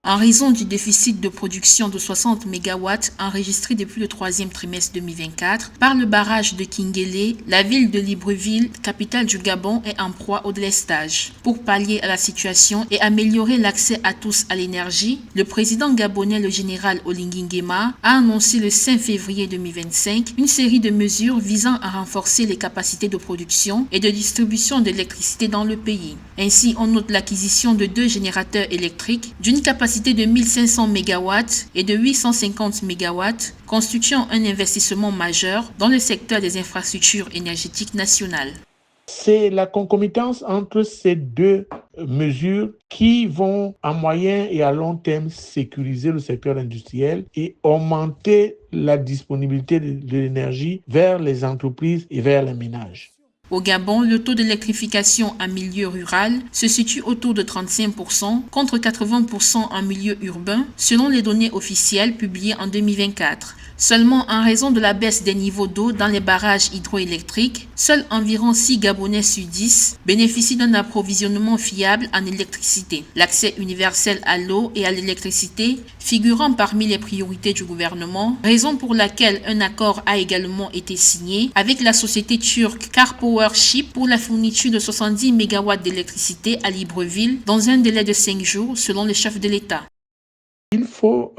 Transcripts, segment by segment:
En raison du déficit de production de 60 MW enregistré depuis le troisième trimestre 2024 par le barrage de Kinguélé, la ville de Libreville, capitale du Gabon, est en proie au délestage. Pour pallier à la situation et améliorer l'accès à tous à l'énergie, le président gabonais, le général Oligui Nguema, a annoncé le 5 février 2025 une série de mesures visant à renforcer les capacités de production et de distribution d'électricité dans le pays. Ainsi, on note l'acquisition de 2 générateurs électriques d'une capacité de 1500 MW et de 850 MW, constituant un investissement majeur dans le secteur des infrastructures énergétiques nationales. C'est la concomitance entre ces deux mesures qui vont à moyen et à long terme sécuriser le secteur industriel et augmenter la disponibilité de l'énergie vers les entreprises et vers les ménages. Au Gabon, le taux d'électrification en milieu rural se situe autour de 35% contre 80% en milieu urbain, selon les données officielles publiées en 2024. Seulement, en raison de la baisse des niveaux d'eau dans les barrages hydroélectriques, seuls environ 6 Gabonais sur 10 bénéficient d'un approvisionnement fiable en électricité. L'accès universel à l'eau et à l'électricité figurant parmi les priorités du gouvernement, raison pour laquelle un accord a également été signé avec la société turque Karpowership pour la fourniture de 70 MW d'électricité à Libreville dans un délai de 5 jours selon le chef de l'État. Il faut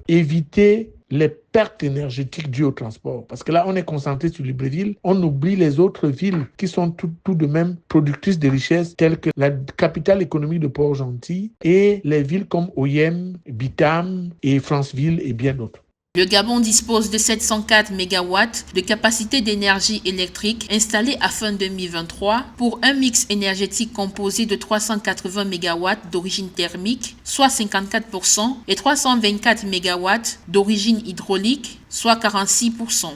éviter les pertes énergétiques dues au transport. Parce que là, on est concentré sur Libreville, on oublie les autres villes qui sont tout de même productrices de richesses, telles que la capitale économique de Port-Gentil et les villes comme Oyem, Bitam et Franceville et bien d'autres. Le Gabon dispose de 704 MW de capacité d'énergie électrique installée à fin 2023 pour un mix énergétique composé de 380 MW d'origine thermique, soit 54%, et 324 MW d'origine hydraulique, soit 46%.